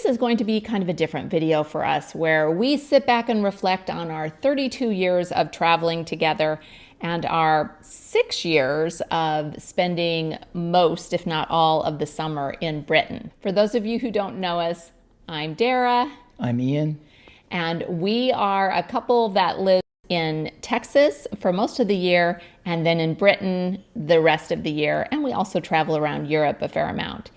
this is going to be kind of a different video for us where we sit back and reflect on our 32 years of traveling together and our 6 years of spending most, if not all, of the summer in Britain. For those of you who don't know us, I'm Dara. I'm Ian. And we are a couple that live in Texas for most of the year and then in Britain the rest of the year. And we also travel around Europe a fair amount.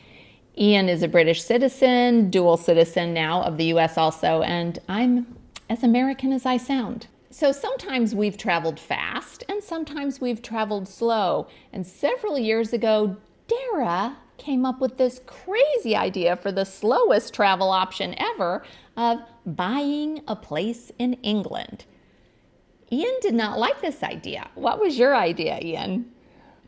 Ian is a British citizen, dual citizen now of the US also, and I'm as American as I sound. So sometimes we've traveled fast and sometimes we've traveled slow. And several years ago, Dara came up with this crazy idea for the slowest travel option ever of buying a place in England. Ian did not like this idea. What was your idea, Ian?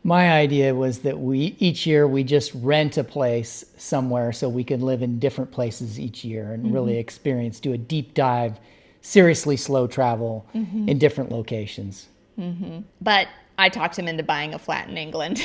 My idea was that each year we just rent a place somewhere so we can live in different places each year and really do a deep dive, seriously slow travel in different locations. But I talked him into buying a flat in England.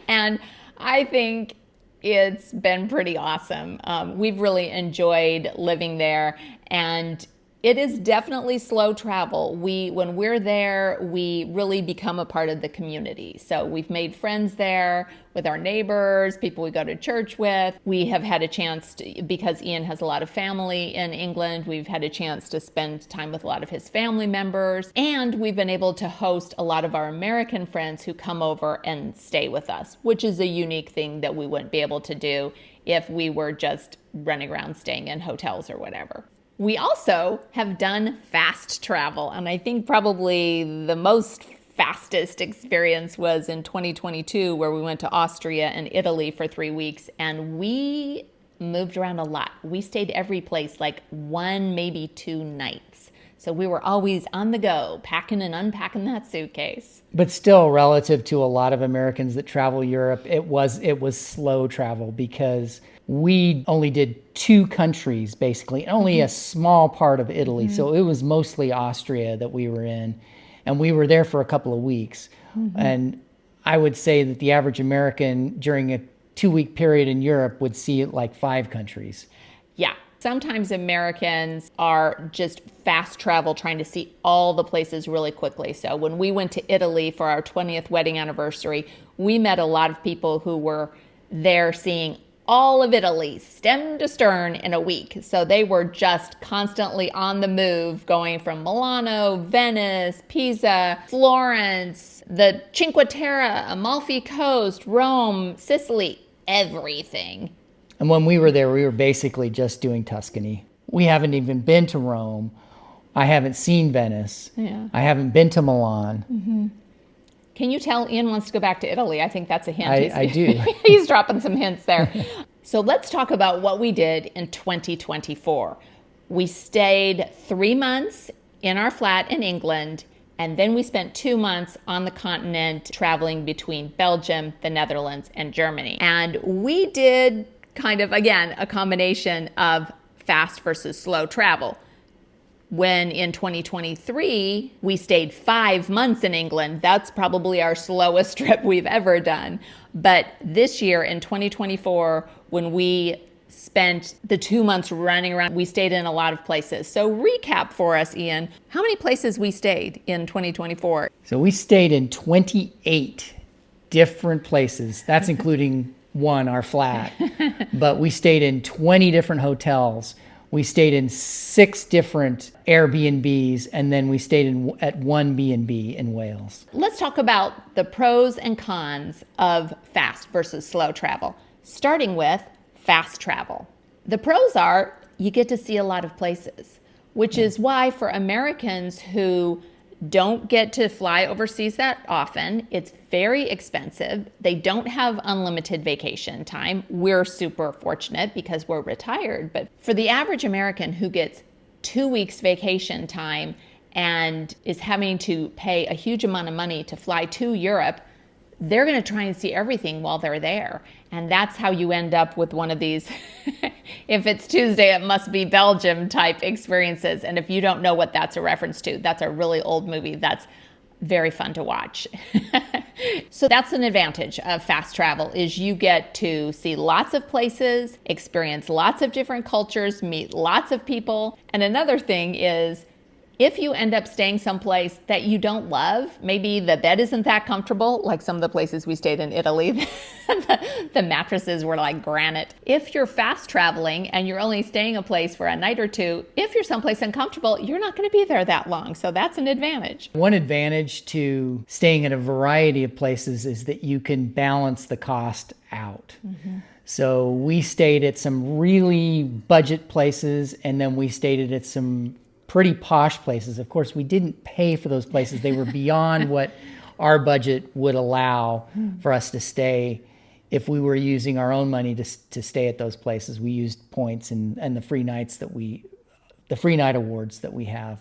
And I think it's been pretty awesome. We've really enjoyed living there, and it is definitely slow travel. When we're there, we really become a part of the community. So we've made friends there with our neighbors, people we go to church with. We have had a chance to, because Ian has a lot of family in England, we've had a chance to spend time with a lot of his family members. And we've been able to host a lot of our American friends who come over and stay with us, which is a unique thing that we wouldn't be able to do if we were just running around staying in hotels or whatever. We also have done fast travel, and I think probably the most fastest experience was in 2022, where we went to Austria and Italy for 3 weeks, and we moved around a lot. We stayed every place like 1, maybe 2 nights. So we were always on the go, packing and unpacking that suitcase. But still, relative to a lot of Americans that travel Europe, it was slow travel because we only did 2 countries, basically, only a small part of Italy. So it was mostly Austria that we were in, and we were there for a couple of weeks. And I would say that the average American during a 2-week period in Europe would see like 5 countries. Yeah. Sometimes Americans are just fast travel, trying to see all the places really quickly. So when we went to Italy for our 20th wedding anniversary, we met a lot of people who were there seeing all of Italy, stem to stern, in a week. So they were just constantly on the move, going from Milano, Venice, Pisa, Florence, the Cinque Terre, Amalfi Coast, Rome, Sicily, everything. And when we were there, we were basically just doing Tuscany. We haven't even been to Rome. I haven't seen Venice. Yeah. I haven't been to Milan. Can you tell Ian wants to go back to Italy? I think that's a hint. I do. He's dropping some hints there. So let's talk about what we did in 2024. We stayed 3 months in our flat in England, and then we spent 2 months on the continent traveling between Belgium, the Netherlands, and Germany. And we did kind of, again, a combination of fast versus slow travel. When in 2023, we stayed 5 months in England. That's probably our slowest trip we've ever done. But this year in 2024, when we spent the 2 months running around, we stayed in a lot of places. So recap for us, Ian, how many places we stayed in 2024? So we stayed in 28 different places. That's including one, our flat. But we stayed in 20 different hotels. We stayed in 6 different Airbnbs, and then we stayed at one B&B in Wales. Let's talk about the pros and cons of fast versus slow travel, starting with fast travel. The pros are you get to see a lot of places, which is why for Americans who don't get to fly overseas that often, it's very expensive. They don't have unlimited vacation time. We're super fortunate because we're retired. But for the average American who gets 2 weeks vacation time and is having to pay a huge amount of money to fly to Europe, they're going to try and see everything while they're there. And that's how you end up with one of these, if it's Tuesday, it must be Belgium type experiences. And if you don't know what that's a reference to, that's a really old movie that's very fun to watch. So that's an advantage of fast travel is you get to see lots of places, experience lots of different cultures, meet lots of people. And another thing is if you end up staying someplace that you don't love, maybe the bed isn't that comfortable, like some of the places we stayed in Italy, the mattresses were like granite. If you're fast traveling and you're only staying a place for a night or two, if you're someplace uncomfortable, you're not going to be there that long. So that's an advantage. One advantage to staying in a variety of places is that you can balance the cost out. So we stayed at some really budget places, and then we stayed at some pretty posh places. Of course, we didn't pay for those places. They were beyond what our budget would allow for us to stay. If we were using our own money to stay at those places, we used points and the free nights the free night awards that we have.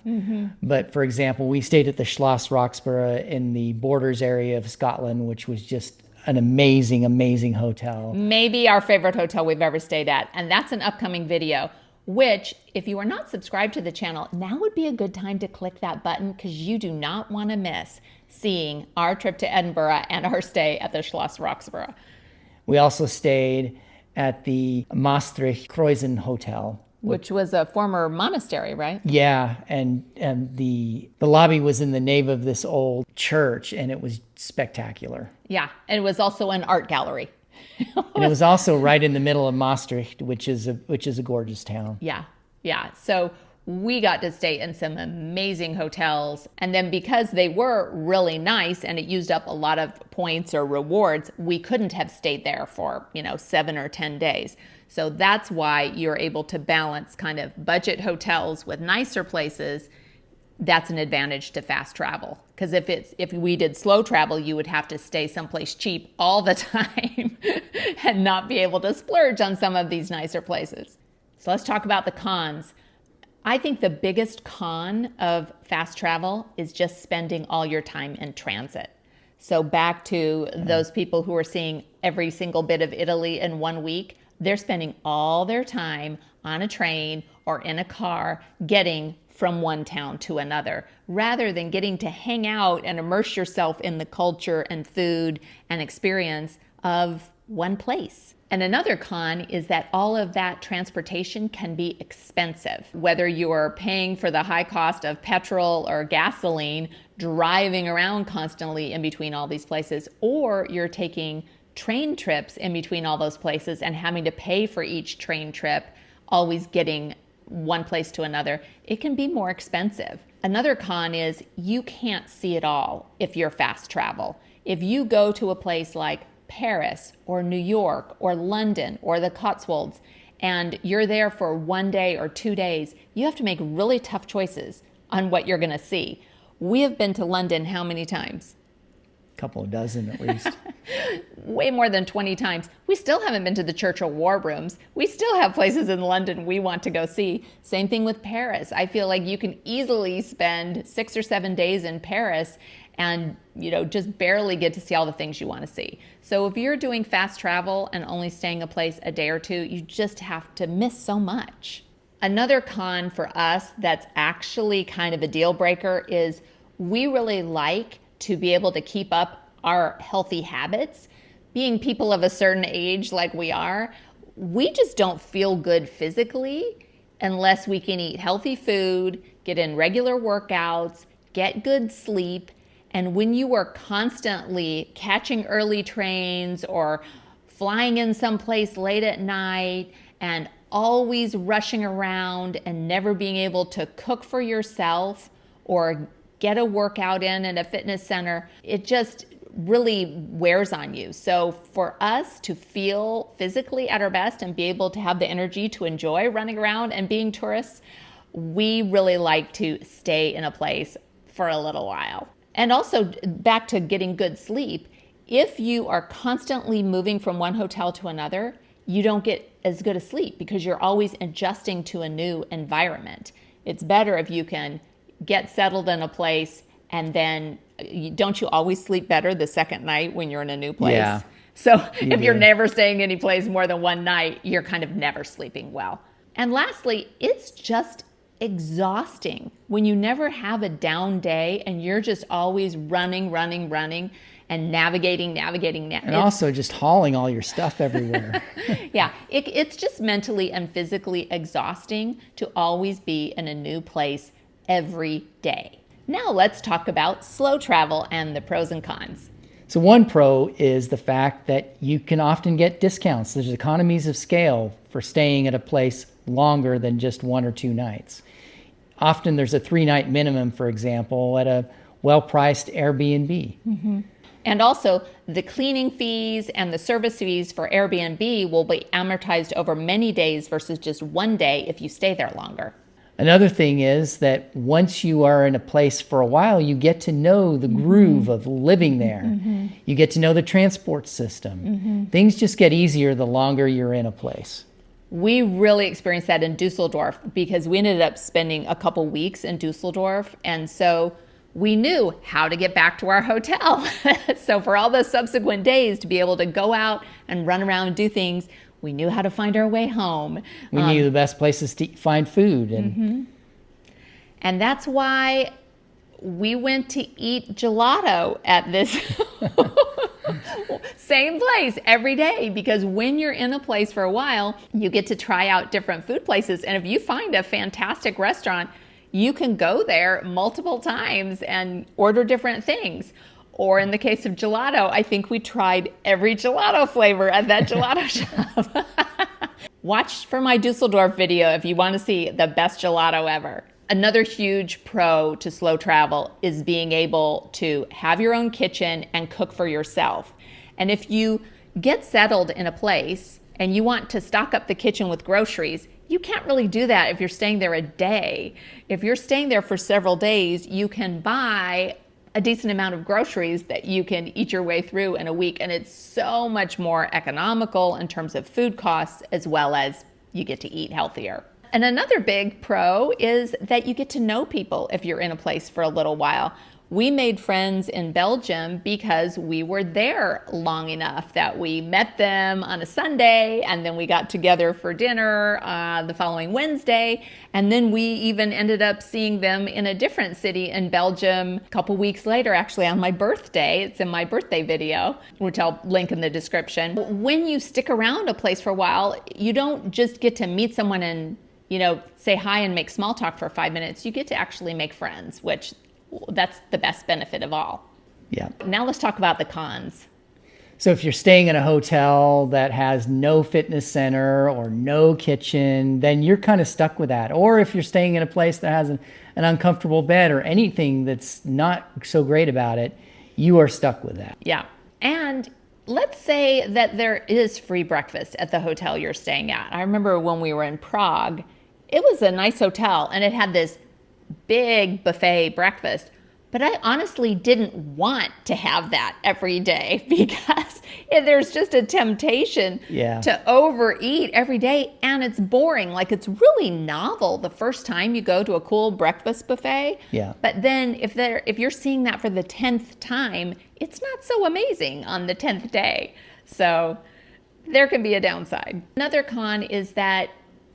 But for example, we stayed at the Schloss Roxburgh in the Borders area of Scotland, which was just an amazing, amazing hotel. Maybe our favorite hotel we've ever stayed at. And that's an upcoming video, which if you are not subscribed to the channel, now would be a good time to click that button because you do not want to miss seeing our trip to Edinburgh and our stay at the Schloss Roxburgh. We also stayed at the Maastricht Kreuzen Hotel, which was a former monastery, right? Yeah, and the lobby was in the nave of this old church, and it was spectacular. Yeah, and it was also an art gallery. And it was also right in the middle of Maastricht, which is a gorgeous town. Yeah. So we got to stay in some amazing hotels. And then because they were really nice and it used up a lot of points or rewards, we couldn't have stayed there for, 7 or 10 days. So that's why you're able to balance kind of budget hotels with nicer places. That's an advantage to fast travel. Because if we did slow travel, you would have to stay someplace cheap all the time and not be able to splurge on some of these nicer places. So let's talk about the cons. I think the biggest con of fast travel is just spending all your time in transit. So back to those people who are seeing every single bit of Italy in 1 week, they're spending all their time on a train or in a car getting from one town to another, rather than getting to hang out and immerse yourself in the culture and food and experience of one place. And another con is that all of that transportation can be expensive. Whether you're paying for the high cost of petrol or gasoline, driving around constantly in between all these places, or you're taking train trips in between all those places and having to pay for each train trip, always getting one place to another, it can be more expensive. Another con is you can't see it all if you're fast travel. If you go to a place like Paris or New York or London or the Cotswolds and you're there for 1 day or 2 days, you have to make really tough choices on what you're going to see. We have been to London how many times? Couple of dozen at least. Way more than 20 times. We still haven't been to the Churchill War Rooms. We still have places in London we want to go see. Same thing with Paris. I feel like you can easily spend 6 or 7 days in Paris and just barely get to see all the things you want to see. So if you're doing fast travel and only staying a place a day or two, you just have to miss so much. Another con for us that's actually kind of a deal breaker is we really like to be able to keep up our healthy habits. Being people of a certain age like we are, we just don't feel good physically unless we can eat healthy food, get in regular workouts, get good sleep. And when you are constantly catching early trains or flying in someplace late at night and always rushing around and never being able to cook for yourself or get a workout in at a fitness center, it just really wears on you. So for us to feel physically at our best and be able to have the energy to enjoy running around and being tourists, we really like to stay in a place for a little while. And also back to getting good sleep, if you are constantly moving from one hotel to another, you don't get as good a sleep because you're always adjusting to a new environment. It's better if you can get settled in a place and then don't you always sleep better the second night when you're in a new place? Yeah. So if you're never staying any place more than one night, you're kind of never sleeping well. And lastly, it's just exhausting when you never have a down day and you're just always running. and navigating. And also just hauling all your stuff everywhere. Yeah, it's just mentally and physically exhausting to always be in a new place every day. Now let's talk about slow travel and the pros and cons. So one pro is the fact that you can often get discounts. There's economies of scale for staying at a place longer than just 1 or 2 nights. Often there's a 3-night minimum, for example, at a well-priced Airbnb. Mm-hmm. And also, the cleaning fees and the service fees for Airbnb will be amortized over many days versus just one day if you stay there longer. Another thing is that once you are in a place for a while, you get to know the groove of living there. You get to know the transport system. Things just get easier the longer you're in a place. We really experienced that in Dusseldorf because we ended up spending a couple weeks in Dusseldorf. And so we knew how to get back to our hotel. So for all those subsequent days to be able to go out and run around and do things, we knew how to find our way home. We knew the best places to find food. And that's why we went to eat gelato at this same place every day, because when you're in a place for a while, you get to try out different food places. And if you find a fantastic restaurant, you can go there multiple times and order different things. Or in the case of gelato, I think we tried every gelato flavor at that gelato shop. Watch for my Dusseldorf video if you want to see the best gelato ever. Another huge pro to slow travel is being able to have your own kitchen and cook for yourself. And if you get settled in a place and you want to stock up the kitchen with groceries, you can't really do that if you're staying there a day. If you're staying there for several days, you can buy a decent amount of groceries that you can eat your way through in a week. And it's so much more economical in terms of food costs, as well as you get to eat healthier. And another big pro is that you get to know people if you're in a place for a little while. We made friends in Belgium because we were there long enough that we met them on a Sunday, and then we got together for dinner the following Wednesday, and then we even ended up seeing them in a different city in Belgium a couple weeks later, actually on my birthday. It's in my birthday video, which I'll link in the description. When you stick around a place for a while, you don't just get to meet someone and say hi and make small talk for 5 minutes. You get to actually make friends, which that's the best benefit of all. Yeah. Now let's talk about the cons. So if you're staying in a hotel that has no fitness center or no kitchen, then you're kind of stuck with that. Or if you're staying in a place that has an uncomfortable bed or anything that's not so great about it, you are stuck with that. Yeah. And let's say that there is free breakfast at the hotel you're staying at. I remember when we were in Prague, it was a nice hotel and it had this big buffet breakfast, but I honestly didn't want to have that every day because there's just a temptation to overeat every day, and it's boring. Like, it's really novel the first time you go to a cool breakfast buffet. Yeah. But then if you're seeing that for the 10th time, it's not so amazing on the 10th day. So there can be a downside. Another con is that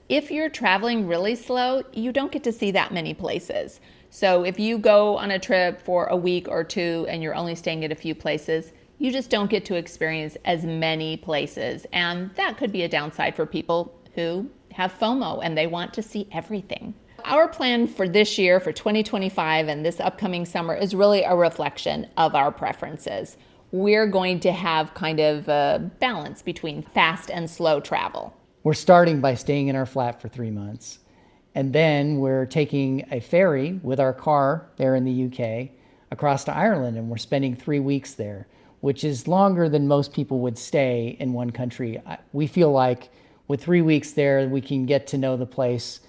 if you're traveling really slow, you don't get to see that many places. So if you go on a trip for a week or two and you're only staying at a few places, you just don't get to experience as many places. And that could be a downside for people who have FOMO and they want to see everything. Our plan for this year, for 2025 and this upcoming summer, is really a reflection of our preferences. We're going to have kind of a balance between fast and slow travel. We're starting by staying in our flat for 3 months. And then we're taking a ferry with our car there in the UK across to Ireland, and we're spending 3 weeks there, which is longer than most people would stay in one country. We feel like with 3 weeks there, we can get to know the place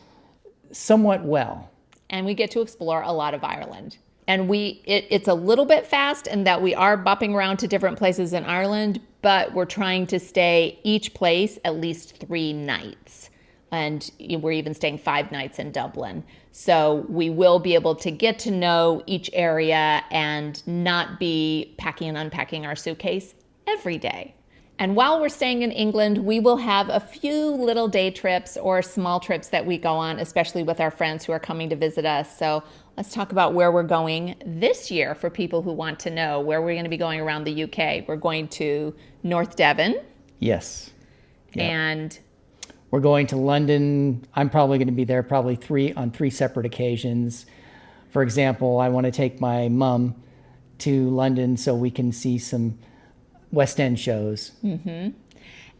somewhat well. And we get to explore a lot of Ireland. And it's a little bit fast in that we are bopping around to different places in Ireland, but we're trying to stay each place at least 3 nights. And we're even staying 5 nights in Dublin. So we will be able to get to know each area and not be packing and unpacking our suitcase every day. And while we're staying in England, we will have a few little day trips or small trips that we go on, especially with our friends who are coming to visit us. So let's talk about where we're going this year for people who want to know where we're going to be going around the UK. We're going to North Devon. Yes. Yep. And we're going to London. I'm probably going to be there probably on three separate occasions. For example, I want to take my mom to London so we can see some West End shows. Mm-hmm.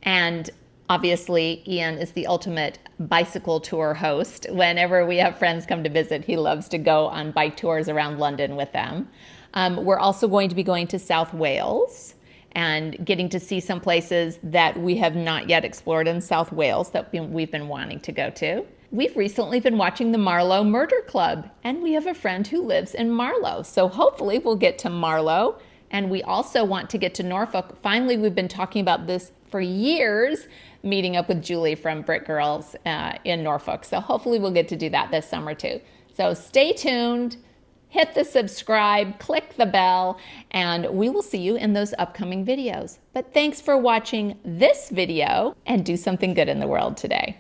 And obviously, Ian is the ultimate bicycle tour host. Whenever we have friends come to visit, he loves to go on bike tours around London with them. We're also going to be going to South Wales and getting to see some places that we have not yet explored in South Wales that we've been wanting to go to. We've recently been watching the Marlow Murder Club, and we have a friend who lives in Marlow. So hopefully we'll get to Marlow. And we also want to get to Norfolk. Finally, we've been talking about this for years, meeting up with Julie from Brick Girls in Norfolk. So hopefully we'll get to do that this summer too. So stay tuned, hit the subscribe, click the bell, and we will see you in those upcoming videos. But thanks for watching this video, and do something good in the world today.